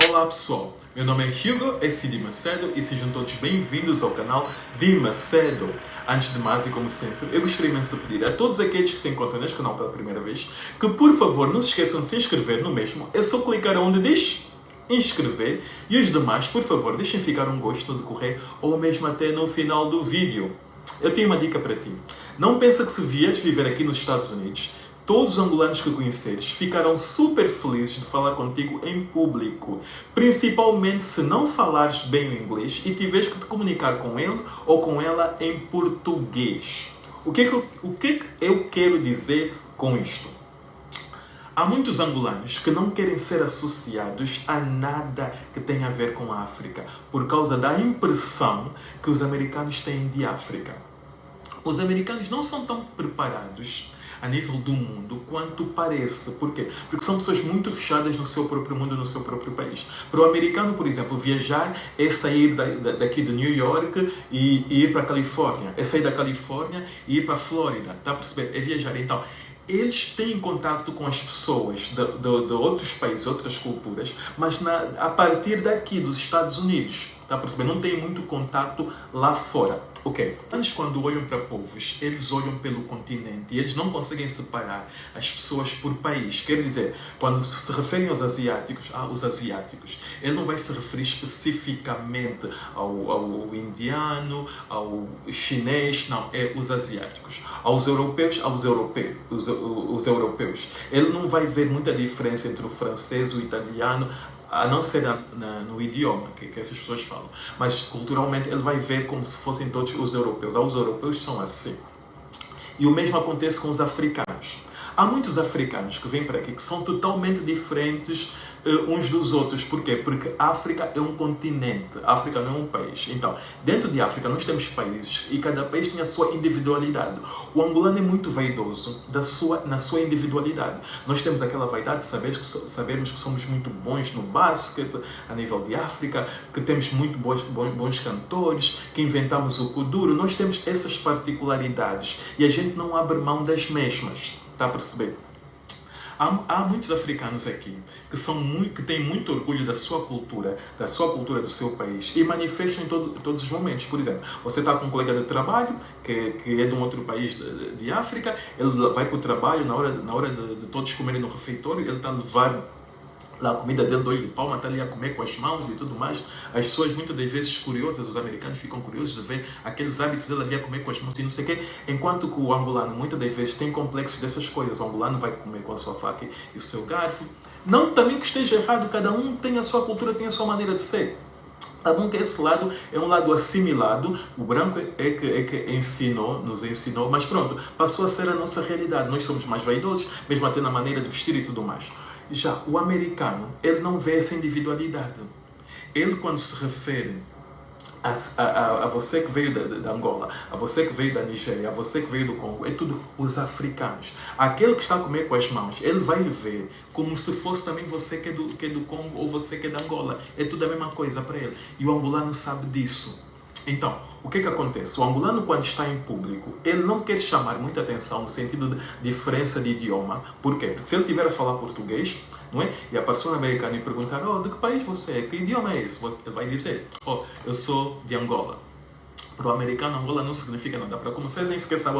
Olá pessoal, meu nome é Hugo, esse é Di Macedo e sejam todos bem-vindos ao canal Di Macedo. Antes de mais e como sempre, eu gostaria imenso de pedir a todos aqueles que se encontram neste canal pela primeira vez que por favor não se esqueçam de se inscrever no mesmo, é só clicar onde diz inscrever e os demais, por favor, deixem ficar um gosto no decorrer ou mesmo até no final do vídeo. Eu tenho uma dica para ti. Não pensa que se vieres viver aqui nos Estados Unidos, todos os angolanos que conheceres ficarão super felizes de falar contigo em público, principalmente se não falares bem o inglês e tiveres que te comunicar com ele ou com ela em português. O que eu quero dizer com isto? Há muitos angolanos que não querem ser associados a nada que tenha a ver com a África, por causa da impressão que os americanos têm de África. Os americanos não são tão preparados a nível do mundo quanto parece. Por quê? Porque são pessoas muito fechadas no seu próprio mundo, no seu próprio país. Para o americano, por exemplo, viajar é sair daqui de New York e ir para a Califórnia. É sair da Califórnia e ir para a Flórida. Está a perceber? É viajar. Então, eles têm contato com as pessoas de outros países, outras culturas, mas a partir daqui, dos Estados Unidos. Está a perceber? Não tem muito contato lá fora. Ok. Antes, quando olham para povos, eles olham pelo continente e eles não conseguem separar as pessoas por país. Quer dizer, quando se referem aos asiáticos, os asiáticos, ele não vai se referir especificamente ao indiano, ao chinês, não, é os asiáticos. Aos europeus, os europeus. Ele não vai ver muita diferença entre o francês, o italiano, a não ser no idioma que essas pessoas falam. Mas culturalmente ele vai ver como se fossem todos os europeus. Os europeus são assim. E o mesmo acontece com os africanos. Há muitos africanos que vêm para aqui que são totalmente diferentes uns dos outros. Porquê? Porque a África é um continente, a África não é um país. Então, dentro de África nós temos países e cada país tem a sua individualidade. O angolano é muito vaidoso na sua individualidade. Nós temos aquela vaidade de sabermos que somos muito bons no basquete, a nível de África, que temos muito bons cantores, que inventamos o kuduro. Nós temos essas particularidades e a gente não abre mão das mesmas. Está a perceber? Há muitos africanos aqui que têm muito orgulho da sua cultura do seu país e manifestam em todos os momentos. Por exemplo, você está com um colega de trabalho que é de um outro país de África, ele vai para o trabalho, na hora de todos comerem no refeitório, ele está a levar lá a comida dele do olho de palma, está ali a comer com as mãos e tudo mais. As pessoas muitas das vezes curiosas, os americanos ficam curiosos de ver aqueles hábitos dele ali a comer com as mãos e não sei o quê, enquanto que o angolano muitas das vezes tem complexos dessas coisas. O angolano vai comer com a sua faca e o seu garfo. Não também que esteja errado, cada um tem a sua cultura, tem a sua maneira de ser. Tá bom que esse lado é um lado assimilado, o branco é que nos ensinou, mas pronto, passou a ser a nossa realidade. Nós somos mais vaidosos, mesmo até na maneira de vestir e tudo mais. Já o americano, ele não vê essa individualidade. Ele, quando se refere a você que veio da Angola, a você que veio da Nigéria, a você que veio do Congo, é tudo os africanos. Aquele que está a comer com as mãos, ele vai lhe ver como se fosse também você que é do Congo ou você que é da Angola. É tudo a mesma coisa para ele. E o angolano sabe disso. Então, o que acontece? O angolano, quando está em público, ele não quer chamar muita atenção no sentido de diferença de idioma. Por quê? Porque se ele estiver a falar português, não é? E a pessoa americana lhe perguntar, de que país você é? Que idioma é esse? Ele vai dizer, eu sou de Angola. Para o americano, Angola não significa nada. Para começar, ele nem sequer sabe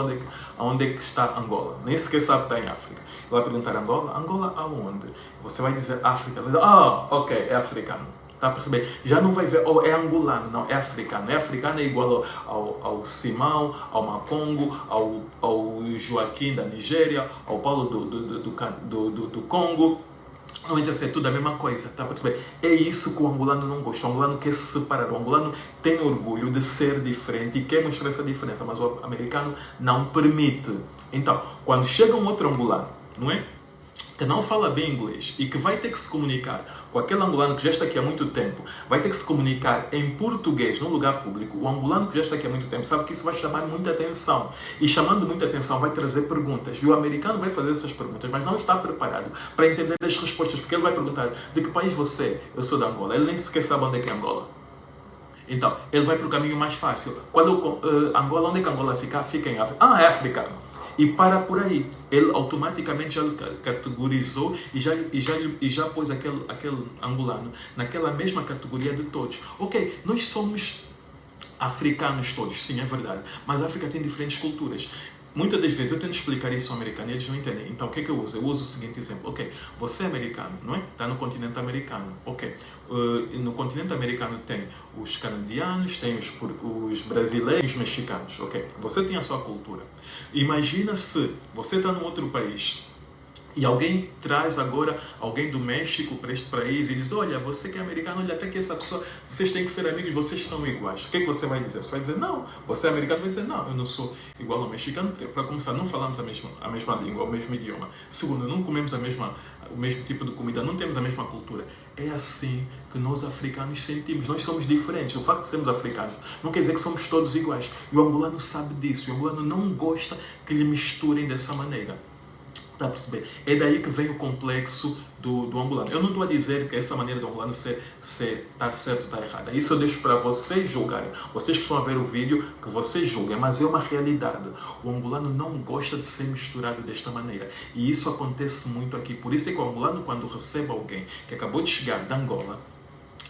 onde é que está Angola. Nem sequer sabe que está em África. Ele vai perguntar, Angola? Angola aonde? Você vai dizer África. Ele vai dizer, ok, é africano. Está a perceber? Já não vai ver, é angolano, não, é africano. É africano é igual ao Simão, ao Macongo, ao Joaquim da Nigéria, ao Paulo do Congo. Não interessa, é tudo a mesma coisa, está a perceber? É isso que o angolano não gosta. O angolano quer se separar. O angolano tem orgulho de ser diferente e quer mostrar essa diferença, mas o americano não permite. Então, quando chega um outro angolano, não é? Que não fala bem inglês e que vai ter que se comunicar com aquele angolano que já está aqui há muito tempo, vai ter que se comunicar em português num lugar público, o angolano que já está aqui há muito tempo sabe que isso vai chamar muita atenção. E chamando muita atenção vai trazer perguntas. E o americano vai fazer essas perguntas, mas não está preparado para entender as respostas, porque ele vai perguntar, de que país você é? Eu sou da Angola. Ele nem sequer sabe onde é que é Angola. Então, ele vai para o caminho mais fácil. Angola, onde é que Angola fica? Fica em África. É africano. e para por aí. Ele automaticamente já categorizou e já pôs aquele angolano naquela mesma categoria de todos. Ok, nós somos africanos todos, sim, é verdade, mas a África tem diferentes culturas. Muitas das vezes eu tento explicar isso aos americanos e eles não entendem. Então o que é que eu uso? Eu uso o seguinte exemplo. Ok, você é americano, não é? Está no continente americano. Ok, no continente americano tem os canadianos, tem os brasileiros, os mexicanos. Ok, você tem a sua cultura. Imagina se você está num outro país e alguém traz agora alguém do México para este país e diz: olha, você que é americano, olha, até que essa pessoa, vocês têm que ser amigos, vocês são iguais. O que é que você vai dizer? Você vai dizer: não, você é americano, vai dizer: não, eu não sou igual ao mexicano. Para começar, não falamos a mesma língua, o mesmo idioma. Segundo, não comemos o mesmo tipo de comida, não temos a mesma cultura. É assim que nós africanos sentimos. Nós somos diferentes. O facto de sermos africanos não quer dizer que somos todos iguais. E o angolano sabe disso. O angolano não gosta que lhe misturem dessa maneira. Está a perceber? É daí que vem o complexo do angolano. Eu não estou a dizer que essa maneira do angolano está certo ou está errada. Isso eu deixo para vocês julgarem. Vocês que estão a ver o vídeo, que vocês julguem. Mas é uma realidade. O angolano não gosta de ser misturado desta maneira. E isso acontece muito aqui. Por isso é que o angolano, quando recebe alguém que acabou de chegar da Angola,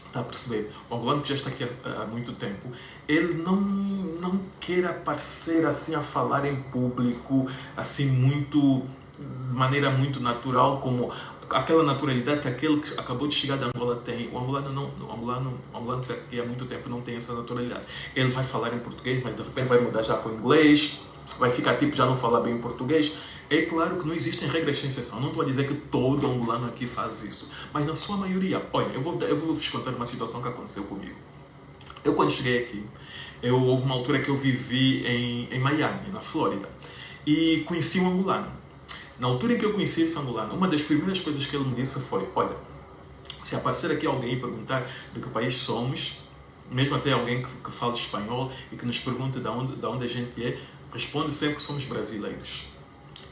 está a perceber? O angolano que já está aqui há muito tempo, ele não quer aparecer assim a falar em público, assim muito... de maneira muito natural, como aquela naturalidade que aquele que acabou de chegar da Angola tem. O angolano que está aqui há muito tempo não tem essa naturalidade. Ele vai falar em português, mas de repente vai mudar já para o inglês, vai ficar tipo já não falar bem em português. É claro que não existem regras sem exceção. Não estou a dizer que todo angolano aqui faz isso, mas na sua maioria. Olha, eu vou vos contar uma situação que aconteceu comigo. Eu quando cheguei aqui, houve uma altura que eu vivi em Miami, na Flórida, e conheci um angolano. Na altura em que eu conheci esse angolano, uma das primeiras coisas que ele me disse foi: olha, se aparecer aqui alguém e perguntar de que país somos, mesmo até alguém que fala espanhol e que nos pergunte de onde a gente é, responde sempre que somos brasileiros.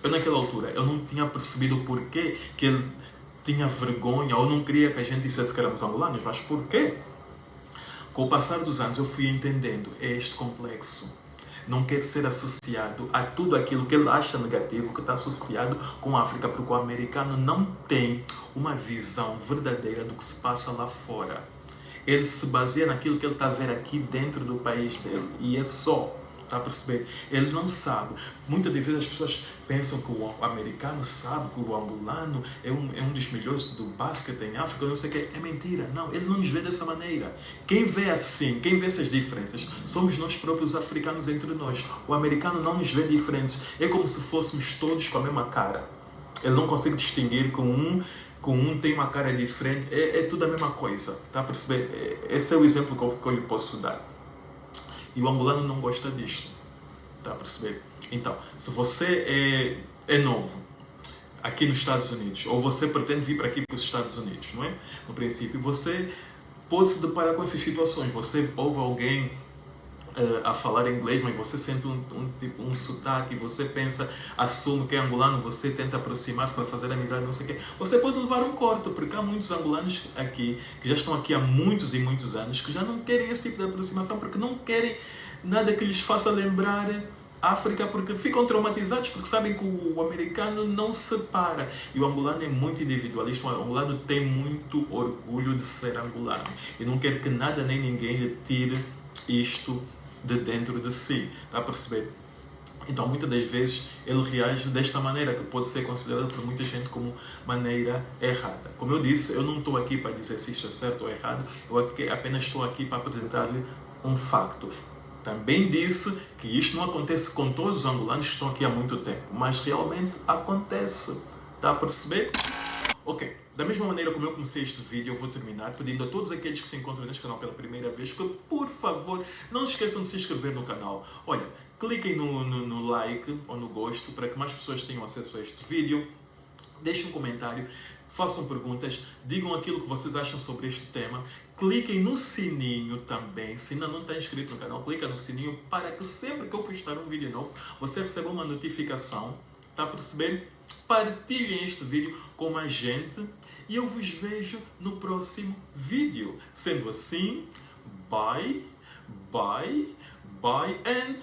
Eu naquela altura, eu não tinha percebido o porquê que ele tinha vergonha ou não queria que a gente dissesse que éramos angolanos, mas porquê? Com o passar dos anos eu fui entendendo este complexo. Não quer ser associado a tudo aquilo que ele acha negativo, que está associado com a África, porque o americano não tem uma visão verdadeira do que se passa lá fora. Ele se baseia naquilo que ele está a ver aqui dentro do país dele, e é só. Está a perceber? Ele não sabe. Muitas das vezes as pessoas pensam que o americano sabe que o angolano é um dos melhores do basquete em África, não sei o que. É mentira. Não, ele não nos vê dessa maneira. Quem vê assim, quem vê essas diferenças, somos nós próprios africanos entre nós. O americano não nos vê diferentes. É como se fôssemos todos com a mesma cara. Ele não consegue distinguir que um tem uma cara diferente. É tudo a mesma coisa. Está a perceber? Esse é o exemplo que eu lhe posso dar. E o angolano não gosta disto. Está a perceber? Então, se você é novo aqui nos Estados Unidos, ou você pretende vir para aqui para os Estados Unidos, não é? No princípio, você pode se deparar com essas situações. Você ouve alguém a falar inglês, mas você sente um sotaque, você pensa, assume que é angolano, você tenta aproximar-se para fazer amizade, não sei o quê. Você pode levar um corte, porque há muitos angolanos aqui, que já estão aqui há muitos e muitos anos, que já não querem esse tipo de aproximação, porque não querem nada que lhes faça lembrar África, porque ficam traumatizados, porque sabem que o americano não separa. E o angolano é muito individualista, o angolano tem muito orgulho de ser angolano. E não quer que nada nem ninguém lhe tire isto de dentro de si, está a perceber? Então muitas das vezes ele reage desta maneira, que pode ser considerada por muita gente como maneira errada. Como eu disse, eu não estou aqui para dizer se isto é certo ou errado, eu apenas estou aqui para apresentar-lhe um facto. Também disse que isto não acontece com todos os angolanos que estão aqui há muito tempo, mas realmente acontece, está a perceber? Ok, da mesma maneira como eu comecei este vídeo, eu vou terminar pedindo a todos aqueles que se encontram neste canal pela primeira vez que, por favor, não se esqueçam de se inscrever no canal. Olha, cliquem no like ou no gosto para que mais pessoas tenham acesso a este vídeo. Deixem um comentário, façam perguntas, digam aquilo que vocês acham sobre este tema. Cliquem no sininho também, se ainda não está inscrito no canal, clica no sininho para que sempre que eu postar um vídeo novo, você receba uma notificação. Está a perceber? Partilhem este vídeo com mais gente e eu vos vejo no próximo vídeo. Sendo assim, bye, bye, bye and